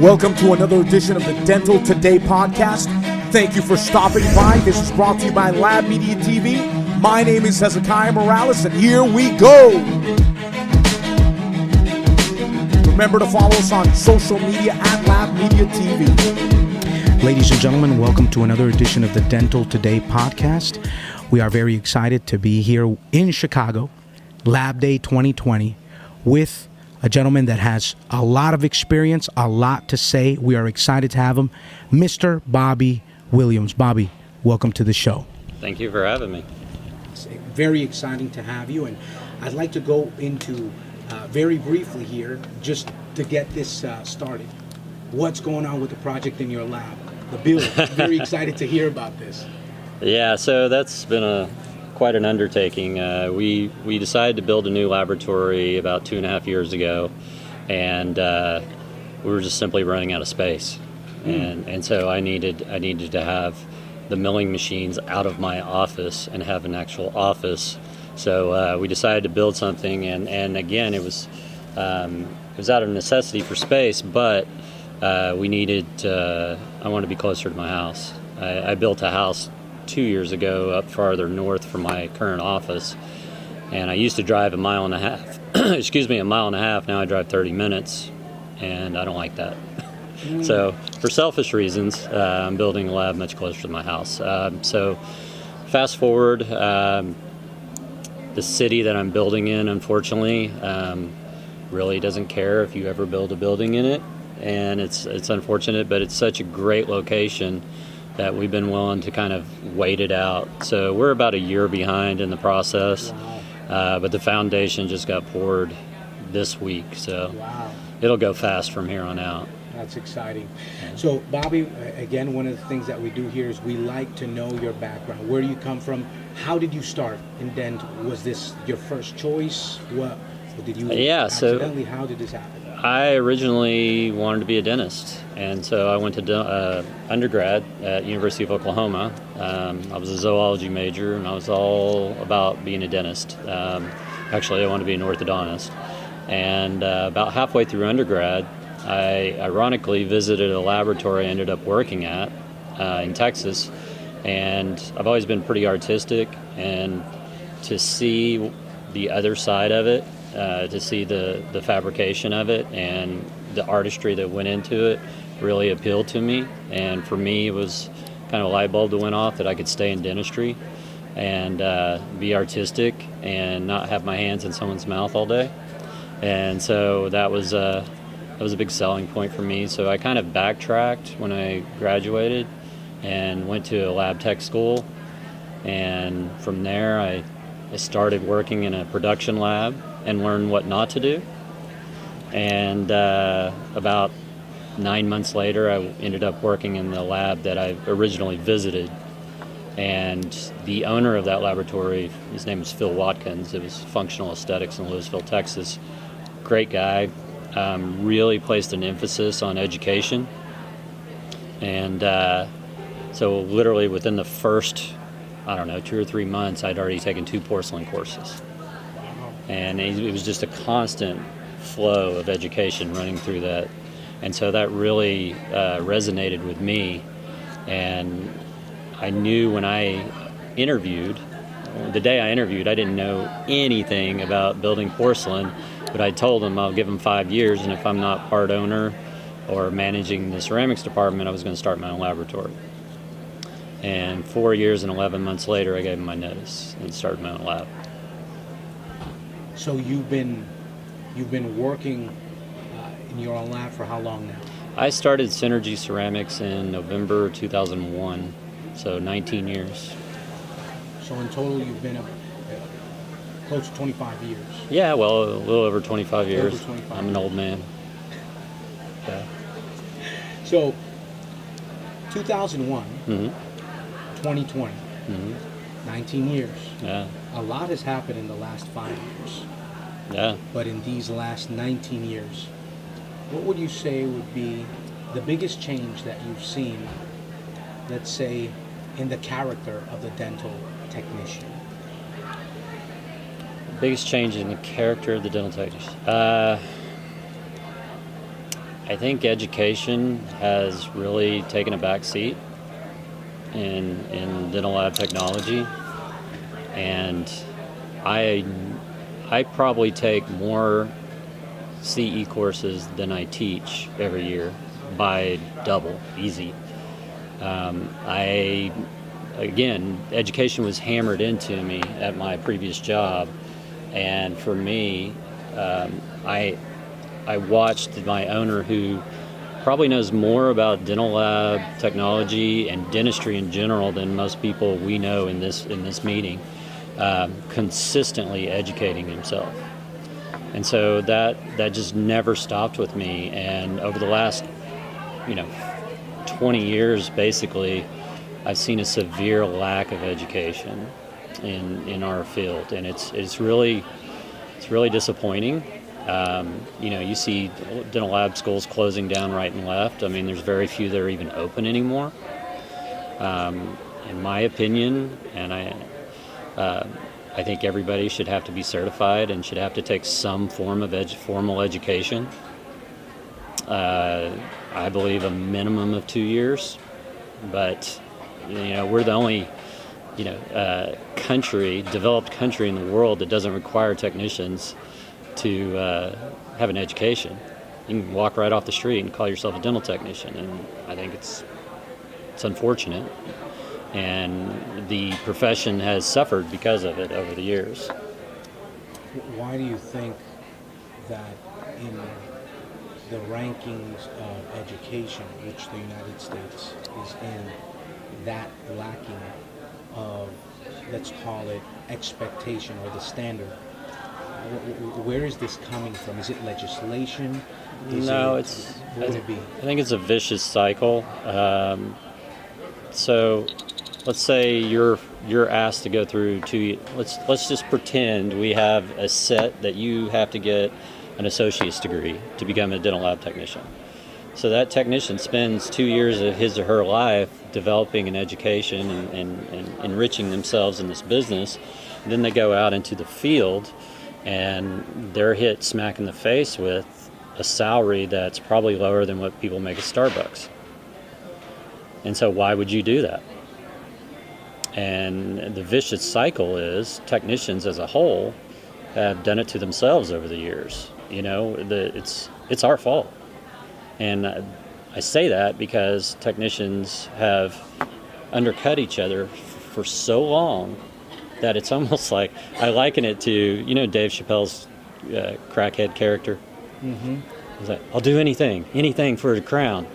Welcome to another edition of the Dental Today podcast. Thank you for stopping by. This is brought to you by labmediatv. My name is Hezekiah Morales, and here we go. Remember to follow us on social media at labmediatv. Ladies and gentlemen, welcome to another edition of the Dental Today podcast. We are very excited to be here in Chicago, Lab Day 2020, with a gentleman that has a lot of experience, a lot to say. We are excited to have him, Mr. Bobby Williams. Bobby, welcome to the show. Thank you for having me. It's very exciting to have you, and I'd like to go into very briefly here, just to get this started. What's going on with the project in your lab, the build? Very excited to hear about this. Yeah, so that's been quite an undertaking. We decided to build a new laboratory about 2.5 years ago, and we were just simply running out of space. And so I needed to have the milling machines out of my office and have an actual office. So we decided to build something, and again, it was out of necessity for space, but we needed. I wanted to be closer to my house. I built a house 2 years ago up farther north from my current office, and I used to drive 1.5 miles. A mile and a half. Now I drive 30 minutes, and I don't like that. So for selfish reasons, I'm building a lab much closer to my house. So fast forward, the city that I'm building in, unfortunately, really doesn't care if you ever build a building in it, and it's unfortunate, but it's such a great location that we've been willing to kind of wait it out. So we're about 1 year behind in the process. Wow. But the foundation just got poured this week, so wow. It'll go fast from here on out. That's exciting. So Bobby, again, one of the things that we do here is we like to know your background. Where do you come from? How did you start in dental? Was this your first choice? What did you accidentally? How did this happen? I originally wanted to be a dentist, and so I went to undergrad at University of Oklahoma. I was a zoology major, and I was all about being a dentist. Actually, I wanted to be an orthodontist. And about halfway through undergrad, I ironically visited a laboratory I ended up working at in Texas, and I've always been pretty artistic, and to see the other side of it, to see the fabrication of it and the artistry that went into it really appealed to me. And for me, it was kind of a light bulb that went off that I could stay in dentistry and be artistic and not have my hands in someone's mouth all day. And so that was a big selling point for me. So I kind of backtracked when I graduated and went to a lab tech school. And from there, I started working in a production lab and learned what not to do. And about 9 months later, I ended up working in the lab that I originally visited. And the owner of that laboratory, his name was Phil Watkins. It was Functional Aesthetics in Louisville, Texas. Great guy. Really placed an emphasis on education. And so literally within the first, 2 or 3 months, I'd already taken 2 porcelain courses. And it was just a constant flow of education running through that. And so that really resonated with me. And I knew when I interviewed, the day I interviewed, I didn't know anything about building porcelain, but I told them I'll give them 5 years, and if I'm not part owner or managing the ceramics department, I was going to start my own laboratory. And 4 years and 11 months later, I gave them my notice and started my own lab. So you've been working in your own lab for how long now? I started Synergy Ceramics in November 2001, so 19 years. So in total, you've been close to 25 years. Yeah, well, a little over 25 years. Over 25 I'm an old man. Yeah. So 2001, 2020, 19 years. Yeah. A lot has happened in the last 5 years. Yeah. But in these last 19 years, what would you say would be the biggest change that you've seen, let's say, in the character of the dental technician? Biggest change in the character of the dental technician. I think education has really taken a back seat in dental lab technology, and I probably take more CE courses than I teach every year by double, easy. Again, education was hammered into me at my previous job, and for me, I watched my owner, who probably knows more about dental lab technology and dentistry in general than most people we know in this meeting, consistently educating himself. And so that just never stopped with me. And over the last 20 years, basically, I've seen a severe lack of education in our field, and it's really disappointing. You see dental lab schools closing down right and left. I mean, there's very few that are even open anymore. In my opinion, and I think everybody should have to be certified and should have to take some form of formal education. I believe a minimum of 2 years, but we're the only developed country in the world that doesn't require technicians to have an education. You can walk right off the street and call yourself a dental technician, and I think it's unfortunate. And the profession has suffered because of it over the years. Why do you think that in the rankings of education, which the United States is in, that lacking of, let's call it, expectation or the standard? Where is this coming from? Is it legislation? I think it's a vicious cycle. So let's say you're asked to go through let's just pretend we have a set that you have to get an associate's degree to become a dental lab technician. So that technician spends 2 years of his or her life developing an education and enriching themselves in this business. And then they go out into the field and they're hit smack in the face with a salary that's probably lower than what people make at Starbucks. And so why would you do that? And the vicious cycle is technicians as a whole have done it to themselves over the years. It's our fault. And I say that because technicians have undercut each other for so long that it's almost like, I liken it to, Dave Chappelle's crackhead character. Mm-hmm. He's like, I'll do anything for a crown.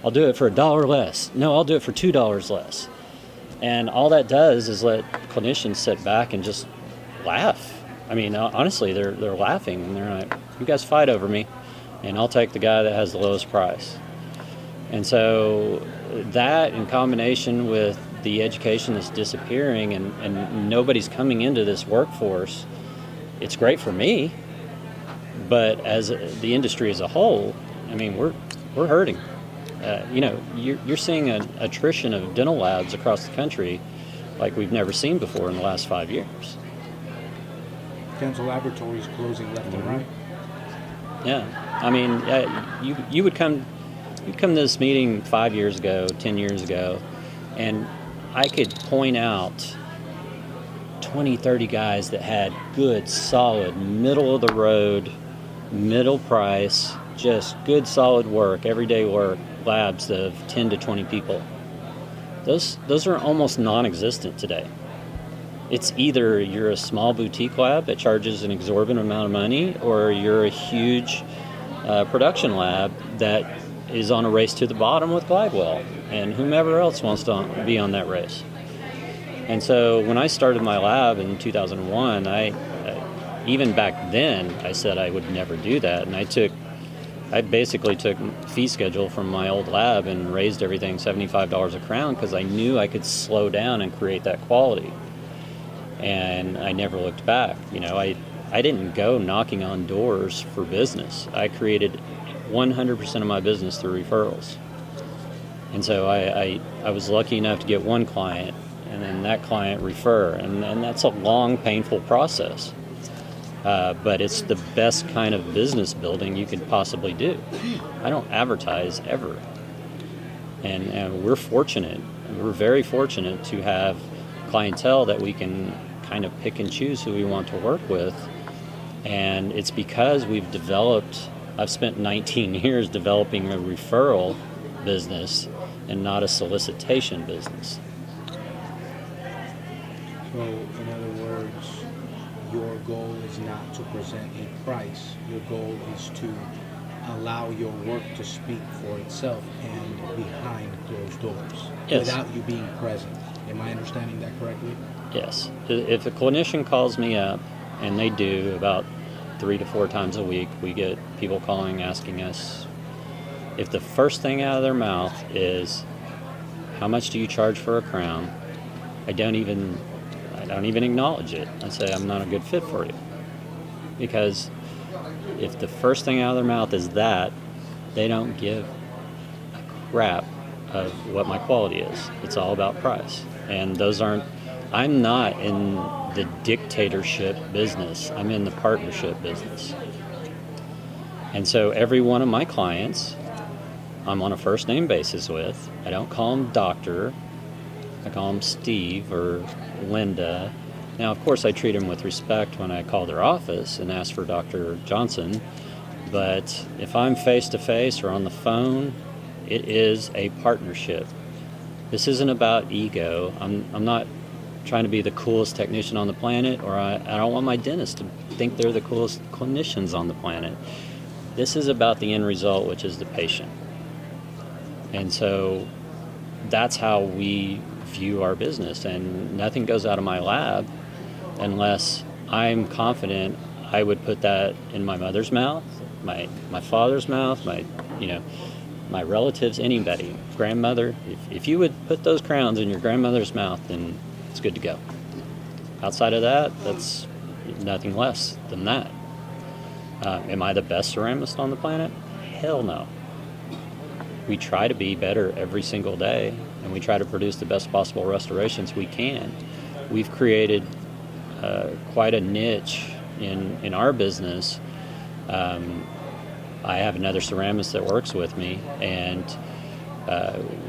I'll do it for $1 less. No, I'll do it for $2 less. And all that does is let clinicians sit back and just laugh. I mean, honestly, they're laughing and they're like, you guys fight over me and I'll take the guy that has the lowest price. And so that, in combination with the education that's disappearing and nobody's coming into this workforce, it's great for me, but as the industry as a whole, I mean, we're hurting. You're seeing an attrition of dental labs across the country like we've never seen before in the last 5 years. Dental laboratories closing left and right. Yeah, I mean, you would come to this meeting 5 years ago, 10 years ago, and I could point out 20, 30 guys that had good, solid, middle of the road, middle price, just good, solid work, everyday work, labs of 10 to 20 people. Those are almost non-existent today. It's either you're a small boutique lab that charges an exorbitant amount of money, or you're a huge production lab that is on a race to the bottom with Glidewell and whomever else wants to be on that race. And so when I started my lab in 2001, even back then, I said I would never do that. And I basically took fee schedule from my old lab and raised everything $75 a crown because I knew I could slow down and create that quality. And I never looked back. I didn't go knocking on doors for business. I created 100% of my business through referrals. And so I was lucky enough to get one client, and then that client refer, and that's a long, painful process. but it's the best kind of business building you could possibly do. I don't advertise ever. And we're fortunate. We're very fortunate to have clientele that we can kind of pick and choose who we want to work with. And it's because I've spent 19 years developing a referral business and not a solicitation business. So, in other words, your goal is not to present a price. Your goal is to allow your work to speak for itself and behind closed doors, yes, without you being present. Am I understanding that correctly? Yes. If a clinician calls me up, and they do about 3 to 4 times a week, we get people calling asking us, if the first thing out of their mouth is, how much do you charge for a crown? I don't even acknowledge it. I say, I'm not a good fit for you. Because if the first thing out of their mouth is that, they don't give a crap of what my quality is. It's all about price. And I'm not in the dictatorship business. I'm in the partnership business. And so every one of my clients, I'm on a first name basis with. I don't call them doctor. I call them Steve or Linda. Now, of course, I treat them with respect when I call their office and ask for Dr. Johnson. But if I'm face-to-face or on the phone, it is a partnership. This isn't about ego. I'm not trying to be the coolest technician on the planet, or I don't want my dentist to think they're the coolest clinicians on the planet. This is about the end result, which is the patient. And so that's how we view our business, and nothing goes out of my lab unless I'm confident I would put that in my mother's mouth, my father's mouth, my relatives, anybody, grandmother. If you would put those crowns in your grandmother's mouth, then it's good to go. Outside of that, that's nothing less than that. Am I the best ceramist on the planet? Hell no. We try to be better every single day, and we try to produce the best possible restorations we can. We've created quite a niche in our business. I have another ceramist that works with me, and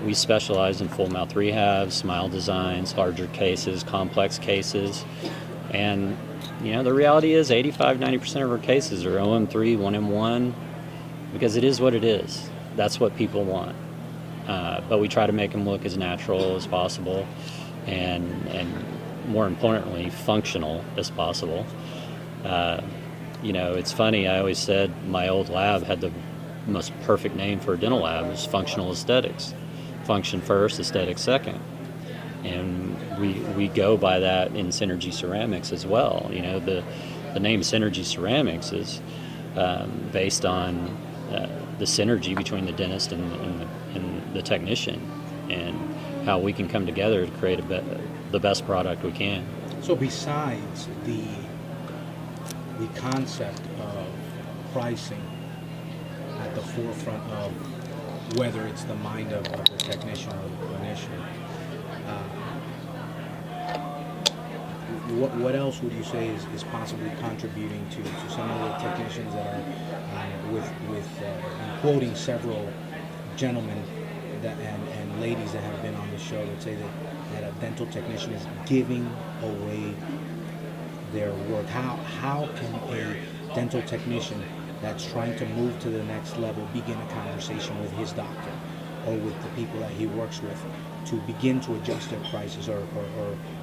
we specialize in full mouth rehab, smile designs, larger cases, complex cases. And the reality is 85-90% of our cases are OM3, 1M1, because it is what it is. That's what people want. But we try to make them look as natural as possible and more importantly, functional as possible. It's funny, I always said my old lab had the most perfect name for a dental lab. It was functional aesthetics. Function first, aesthetics second. And we go by that in Synergy Ceramics as well. The name Synergy Ceramics is based on the synergy between the dentist and the technician, and how we can come together to create the best product we can. So besides the concept of pricing at the forefront of whether it's the mind of the technician or the clinician, what else would you say is possibly contributing to some of the technicians that are with quoting several gentlemen and ladies that have been on the show that say that a dental technician is giving away their work? How can a dental technician that's trying to move to the next level begin a conversation with his doctor or with the people that he works with to begin to adjust their prices, or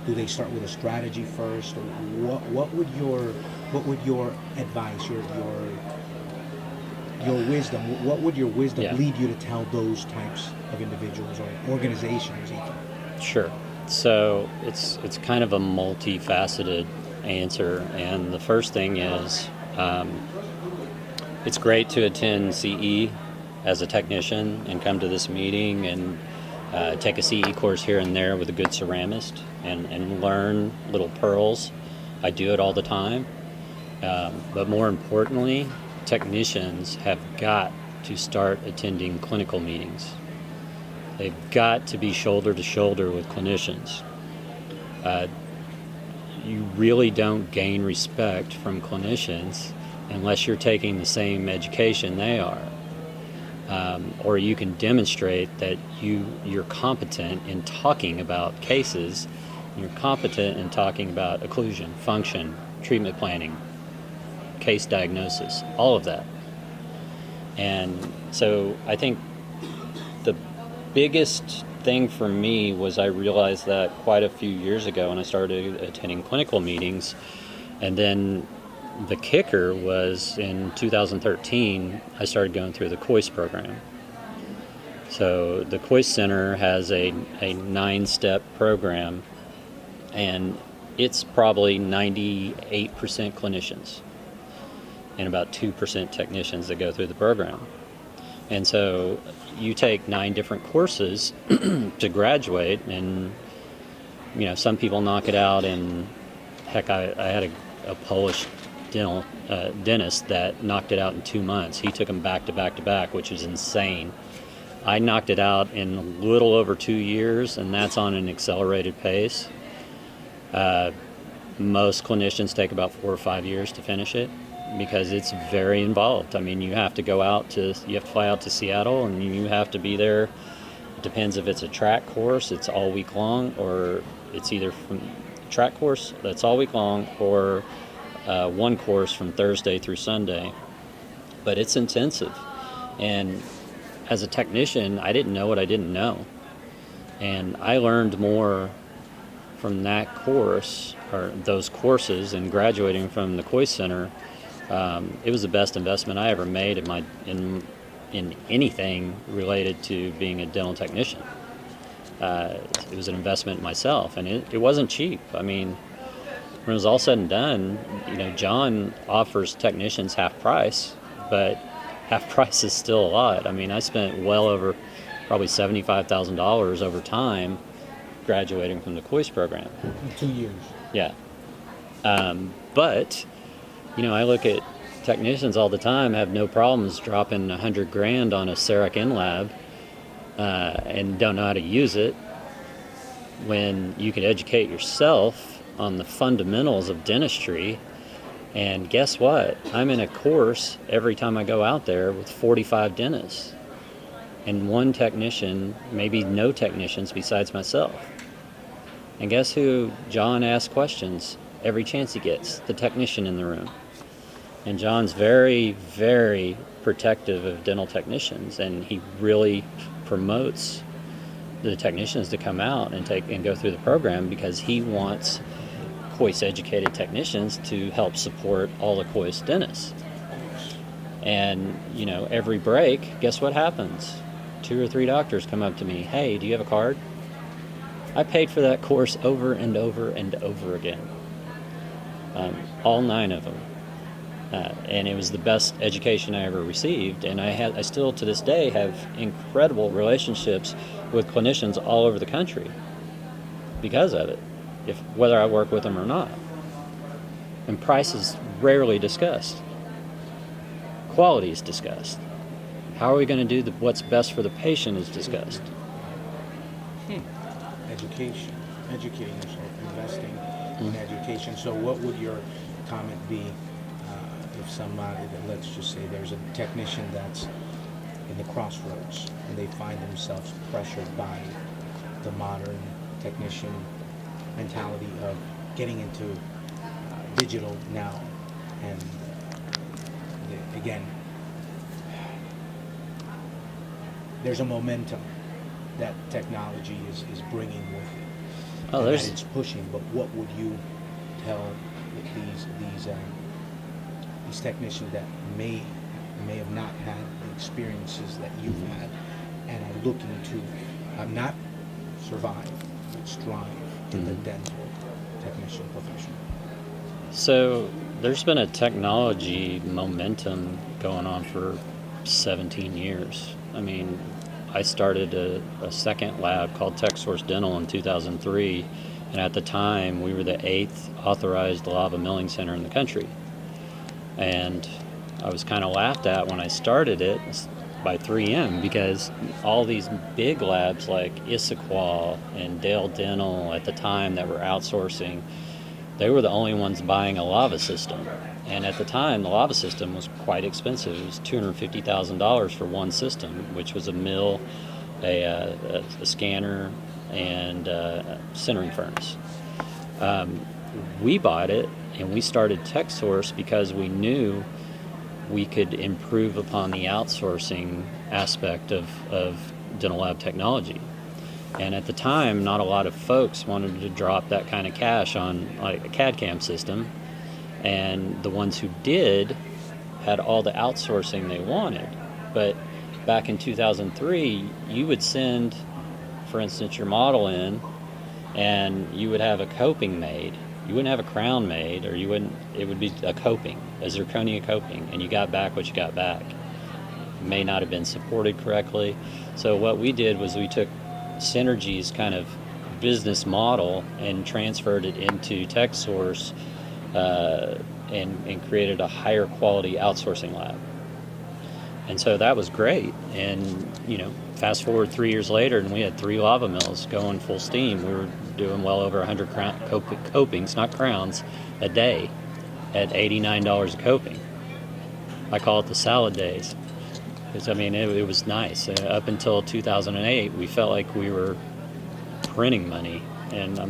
do they start with a strategy first? Or what would your advice, your wisdom, what would your wisdom lead you to tell those types of individuals or organizations even? Sure. So it's kind of a multifaceted answer, and the first thing is it's great to attend CE as a technician and come to this meeting and take a CE course here and there with a good ceramist and learn little pearls. I do it all the time. But more importantly, technicians have got to start attending clinical meetings. They've got to be shoulder to shoulder with clinicians. you really don't gain respect from clinicians unless you're taking the same education they are. Or you can demonstrate that you're competent in talking about cases, you're competent in talking about occlusion, function, treatment planning, case diagnosis, all of that. And so I think the biggest thing for me was I realized that quite a few years ago when I started attending clinical meetings. And then the kicker was in 2013, I started going through the COIS program. So the COIS Center has a 9-step program, and it's probably 98% clinicians and about 2% technicians that go through the program. And so you take 9 different courses to graduate, and some people knock it out in, heck, I had a Polish dentist that knocked it out in 2 months. He took them back to back to back, which is insane. I knocked it out in a little over 2 years, and that's on an accelerated pace. Most clinicians take about 4 or 5 years to finish it because it's very involved. I mean, you have to fly out to Seattle, and you have to be there. It depends if it's a track course, it's all week long, or it's either from track course that's all week long, or one course from Thursday through Sunday. But it's intensive. And as a technician, I didn't know what I didn't know. And I learned more from that course, or those courses, and graduating from the COIS Center. It was the best investment I ever made in anything related to being a dental technician. It was an investment in myself, and it wasn't cheap. I mean, when it was all said and done, John offers technicians half price, but half price is still a lot. I mean, I spent well over probably $75,000 over time graduating from the COIS program. In 2 years. Yeah. But I look at technicians all the time have no problems dropping $100,000 on a CEREC in-lab and don't know how to use it, when you can educate yourself on the fundamentals of dentistry. And guess what? I'm in a course every time I go out there with 45 dentists and one technician, maybe no technicians besides myself. And guess who John asks questions every chance he gets? The technician in the room. And John's very, very protective of dental technicians, and he really promotes the technicians to come out and go through the program because he wants COIS educated technicians to help support all the COIS dentists. And every break, guess what happens? 2 or 3 doctors come up to me, "Hey, do you have a card?" I paid for that course over and over and over again, all 9 of them. And it was the best education I ever received. And I still to this day have incredible relationships with clinicians all over the country because of it, whether I work with them or not. And price is rarely discussed. Quality is discussed. How are we going to do what's best for the patient is discussed. Education, educating yourself, investing in education. So what would your comment be if somebody, let's just say there's a technician that's in the crossroads and they find themselves pressured by the modern technician mentality of getting into digital now, and again, there's a momentum that technology is bringing with it, and that it's pushing. But what would you tell these technicians that may have not had the experiences that you've had and are looking to not survive but strive in the dental technician profession? So there's been a technology momentum going on for 17 years. I mean, I started a second lab called TechSource Dental in 2003, and at the time we were the 8th authorized lava milling center in the country. And I was kind of laughed at when I started it by 3M because all these big labs like Issaquah and Dale Dental at the time that were outsourcing they were the only ones buying a lava system. And at the time, the lava system was quite expensive. It was $250,000 for one system, which was a mill, a scanner, and a sintering furnace. We bought it, and we started TechSource because we knew we could improve upon the outsourcing aspect of dental lab technology. And at the time, not a lot of folks wanted to drop that kind of cash on like a CAD/CAM system. And the ones who did had all the outsourcing they wanted. But back in 2003, you would send, for instance, your model in, and you would have a coping made. You wouldn't have a crown made, or it would be a coping, a zirconia coping, and you got back what you got back. It may not have been supported correctly. So what we did was we took Synergy's kind of business model and transferred it into TechSource, and created a higher quality outsourcing lab. And so that was great. And, fast forward 3 years later, and we had 3 lava mills going full steam. We were doing well over 100 copings, not crowns, a day at $89 a coping. I call it the salad days. Because, it was nice. Up until 2008, we felt like we were printing money. And I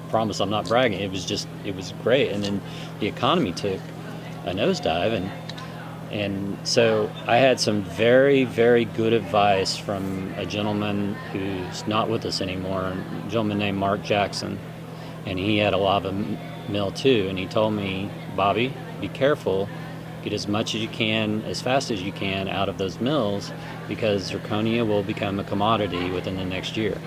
promise I'm not bragging. It was great. And then the economy took a nosedive. And so I had some very, very good advice from a gentleman who's not with us anymore, a gentleman named Mark Jackson. And he had a lava mill too. And he told me, Bobby, be careful. Get as much as you can, as fast as you can out of those mills, because zirconia will become a commodity within the next year.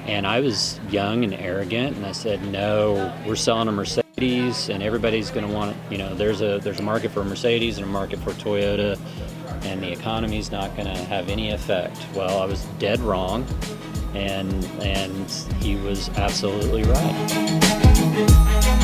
And I was young and arrogant, and I said, no, we're selling a Mercedes, and everybody's going to want it. There's a market for Mercedes and a market for Toyota, and the economy's not going to have any effect. Well, I was dead wrong, and he was absolutely right.